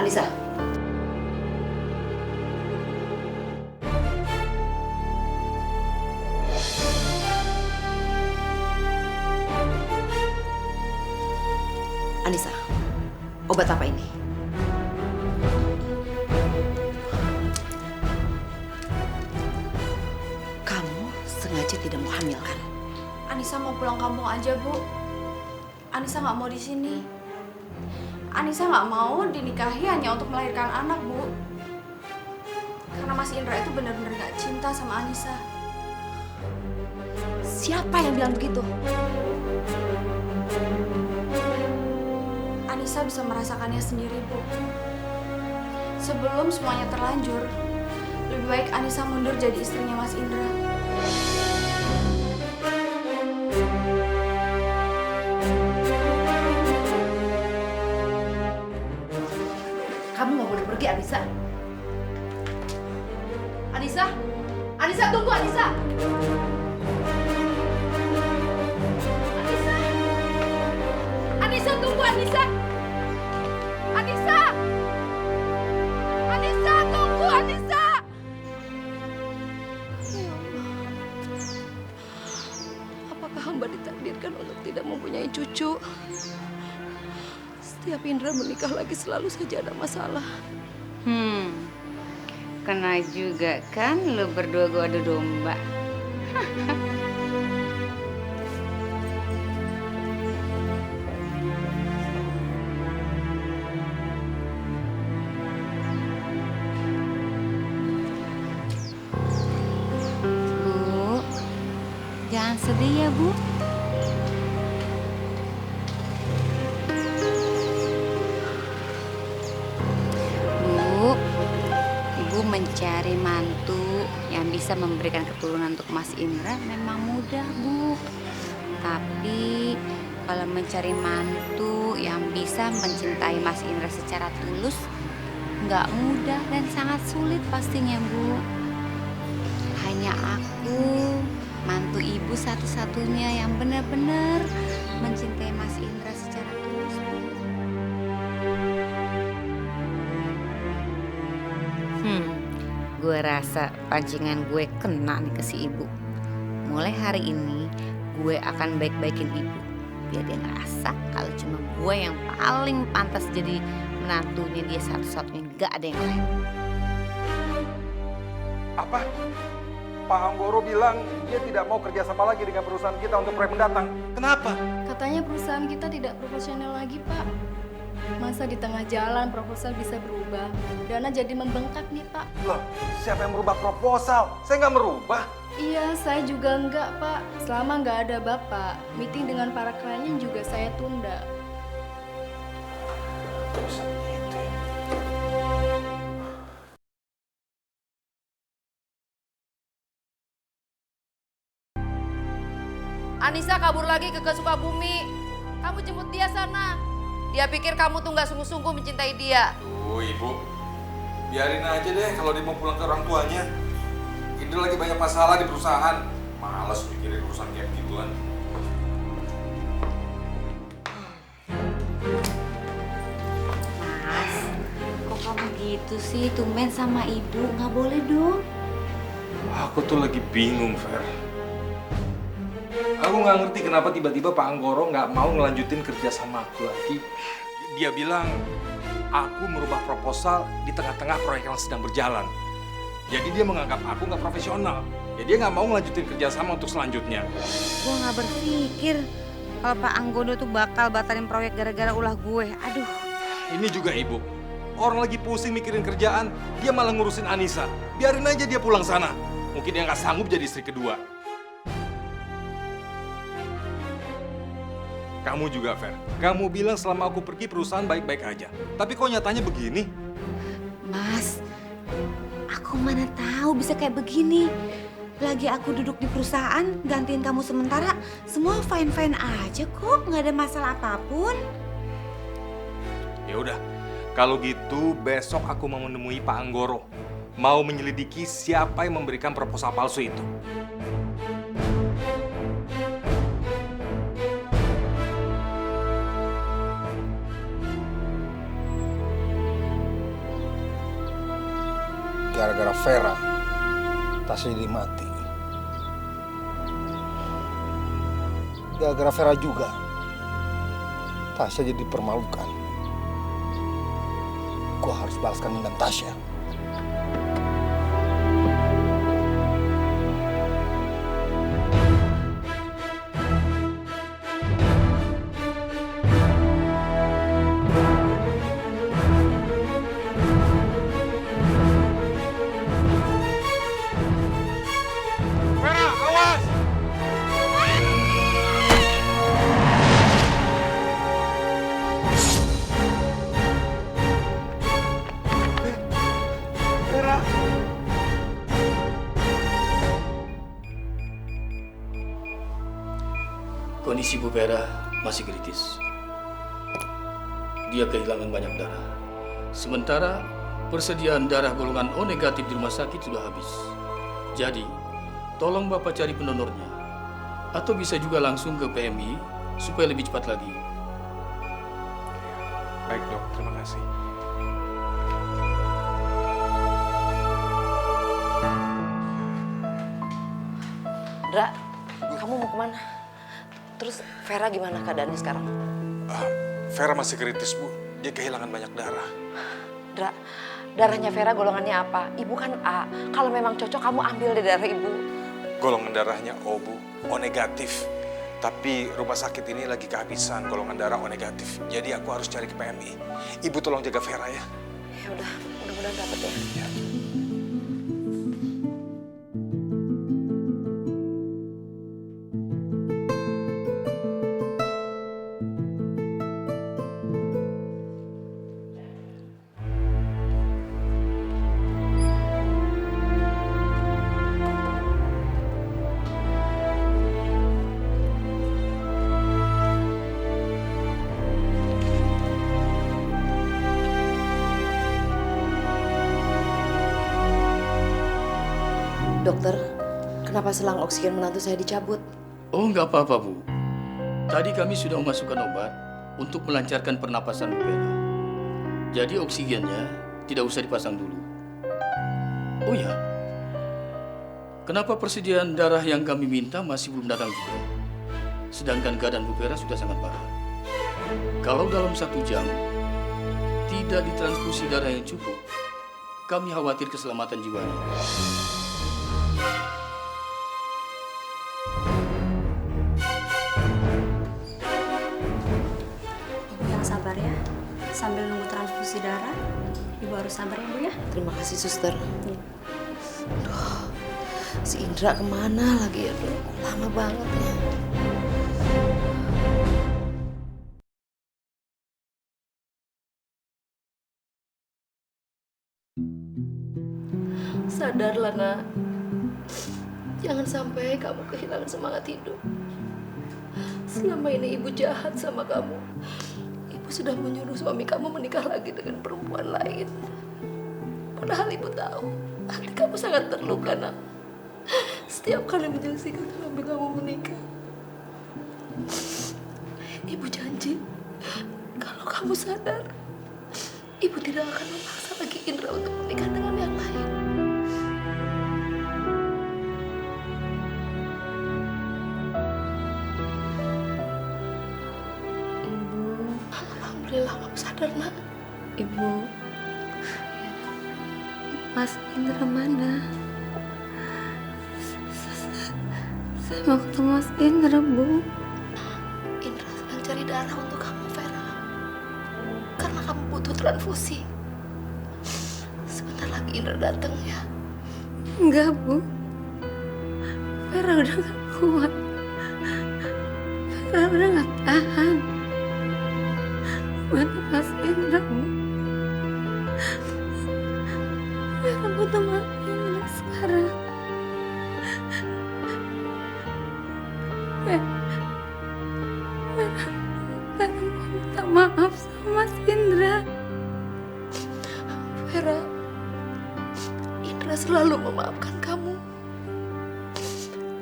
Anissa. Anissa, obat apa ini? Kamu sengaja tidak mau hamil kan? Anissa mau pulang kampung aja, Bu. Anissa nggak mau di sini. Anissa nggak mau dinikahi hanya untuk melahirkan anak, Bu. Karena Mas Indra itu benar-benar nggak cinta sama Anissa. Siapa yang bilang begitu? Anissa bisa merasakannya sendiri, Bu. Sebelum semuanya terlanjur, lebih baik Anissa mundur jadi istrinya Mas Indra. Kamu nggak boleh pergi, Anissa. Anissa, Anissa tunggu, Anissa. Anissa, Anissa tunggu, Anissa. Anissa, Anissa tunggu, Anissa. Ya Allah, apakah hamba ditakdirkan untuk tidak mempunyai cucu? Setiap Indra menikah lagi selalu saja ada masalah. Kena juga kan lu berdua gua adu domba. Bu, jangan sedih ya, Bu. Bu, Ibu mencari mantu yang bisa memberikan keturunan untuk Mas Indra memang mudah, Bu. Tapi kalau mencari mantu yang bisa mencintai Mas Indra secara tulus, nggak mudah dan sangat sulit pastinya, Bu. Hanya aku, mantu Ibu satu-satunya yang benar-benar mencintai Mas Indra secara tulus, Bu. Gue rasa pancingan gue kena nih ke si ibu. Mulai hari ini gue akan baik-baikin ibu, biar dia ngerasa kalau cuma gue yang paling pantas jadi menantunya dia satu-satunya, gak ada yang lain. Apa? Pak Anggoro bilang dia tidak mau kerjasama lagi dengan perusahaan kita untuk proyek mendatang. Kenapa? Katanya perusahaan kita tidak profesional lagi, Pak. Masa di tengah jalan proposal bisa berubah? Dana jadi membengkak nih, Pak. Loh, siapa yang merubah proposal? Saya nggak merubah. Iya, saya juga enggak, Pak. Selama nggak ada Bapak, meeting dengan para klien juga saya tunda. Bisa begitu ya? Anissa kabur lagi ke Sukabumi. Kamu jemput dia sana. Dia pikir kamu tuh nggak sungguh-sungguh mencintai dia. Tuh, Ibu. Biarin aja deh kalau dia mau pulang ke orang tuanya. Indra lagi banyak masalah di perusahaan. Males mikirin urusan kayak gituan. Mas, kok kamu gitu sih? Tumben sama ibu, nggak boleh dong. Aku tuh lagi bingung, Fer. Aku nggak ngerti kenapa tiba-tiba Pak Anggoro nggak mau ngelanjutin kerja sama aku lagi. Dia bilang aku merubah proposal di tengah-tengah proyek yang sedang berjalan. Jadi dia menganggap aku nggak profesional. Ya dia nggak mau ngelanjutin kerjasama untuk selanjutnya. Gue nggak berpikir kalau Pak Anggono tuh bakal batalin proyek gara-gara ulah gue. Aduh. Ini juga Ibu. Orang lagi pusing mikirin kerjaan, dia malah ngurusin Anissa. Biarin aja dia pulang sana. Mungkin dia nggak sanggup jadi istri kedua. Kamu juga, Fer. Kamu bilang selama aku pergi perusahaan baik-baik aja. Tapi kok nyatanya begini? Mas, aku mana tahu bisa kayak begini. Lagi aku duduk di perusahaan, gantiin kamu sementara, semua fine-fine aja kok, nggak ada masalah apapun. Ya udah, kalau gitu besok aku mau menemui Pak Anggoro. Mau menyelidiki siapa yang memberikan proposal palsu itu. gara-gara Vera, Tasya jadi mati. Gara-gara Vera juga, Tasya jadi dipermalukan. Gue harus balaskan dendam Tasya. Kondisi Bu Vera masih kritis. Dia kehilangan banyak darah. Sementara persediaan darah golongan O negatif di rumah sakit sudah habis. Jadi, tolong Bapak cari pendonornya. Atau bisa juga langsung ke PMI supaya lebih cepat lagi. Baik dok, terima kasih. Dra, kamu mau kemana? Terus Vera gimana keadaannya sekarang? Vera masih kritis, Bu. Dia kehilangan banyak darah. Dra, darahnya Vera golongannya apa? Ibu kan A. Kalau memang cocok kamu ambil dari darah ibu. Golongan darahnya O, Bu. O negatif. Tapi rumah sakit ini lagi kehabisan golongan darah O negatif. Jadi aku harus cari ke PMI. Ibu tolong jaga Vera ya. Ya udah, mudah-mudahan dapet ya. Dokter, kenapa selang oksigen menantu saya dicabut? Oh, nggak apa-apa, Bu. Tadi kami sudah memasukkan obat untuk melancarkan pernapasan Bu Vera. Jadi oksigennya tidak usah dipasang dulu. Oh ya, kenapa persediaan darah yang kami minta masih belum datang juga? Sedangkan keadaan Bu Vera sudah sangat parah. Kalau dalam 1 jam tidak ditransfusi darah yang cukup, kami khawatir keselamatan jiwanya. Ibu yang sabar ya. Sambil nunggu transfusi darah, Ibu harus sabar ya, Bu ya. Terima kasih, Suster. Aduh, si Indra kemana lagi ya? Aduh, lama banget ya. Sadarlah, Nak. Jangan sampai kamu kehilangan semangat hidup. Selama ini ibu jahat sama kamu. Ibu sudah menyuruh suami kamu menikah lagi dengan perempuan lain. Padahal ibu tahu hati kamu sangat terluka, Nak. Setiap kali menyaksikan suami kamu menikah. Ibu janji kalau kamu sadar, ibu tidak akan memaksa lagi Indra untuk menikah dengan yang lain. Alhamdulillah kamu sadar, Nak. Ibu, Mas Indra mana? Saya mau ketemu Mas Indra, Bu. Indra sedang cari darah untuk kamu, Vera. Karena kamu butuh transfusi. Sebentar lagi Indra datang ya. Enggak, Bu. Vera udah gak kuat. Vera udah gak tahan. Mana Mas Indra, Bu? Vera butuh Mas Indra sekarang. Vera mau minta maaf sama Mas Indra. Vera, Indra selalu memaafkan kamu.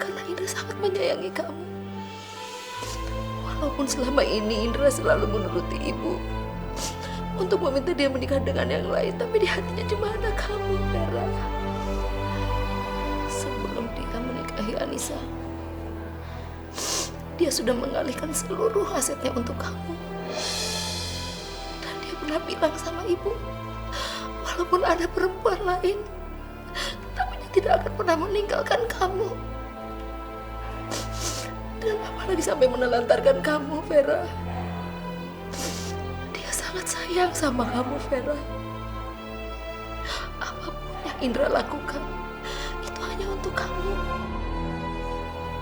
Karena Indra sangat menyayangi kamu. Walaupun selama ini Indra selalu menuruti ibu. untuk meminta dia menikah dengan yang lain, tapi di hatinya cuma ada kamu, Vera. Sebelum dia menikahi Anissa, dia sudah mengalihkan seluruh asetnya untuk kamu. Dan dia pernah bilang sama ibu, walaupun ada perempuan lain, tapi dia tidak akan pernah meninggalkan kamu. Dan apalagi sampai menelantarkan kamu, Vera. Dia sangat sayang sama kamu, Vera. Apapun yang Indra lakukan, itu hanya untuk kamu.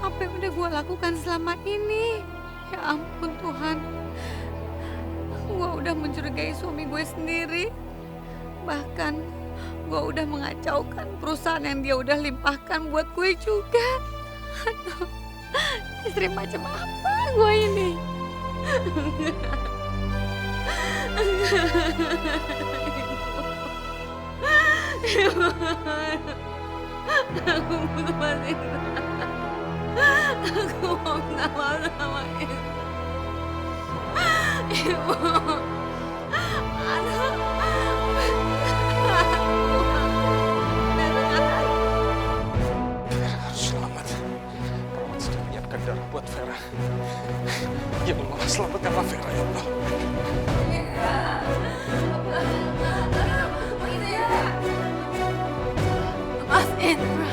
Apa yang udah gue lakukan selama ini? Ya ampun Tuhan. Gue udah mencurigai suami gue sendiri. Bahkan gue udah mengacaukan perusahaan yang dia udah limpahkan buat gue juga. Aduh, istri macam apa gue ini? Aku butuh Mas Indra. Aku mau minta maaf sama Ibu. Ibu. Aduh. Vera harus selamat. Perawat sudah menyiapkan darah buat Vera. Ya Allah, selamatkanlah Vera ya Allah. Mas Indra.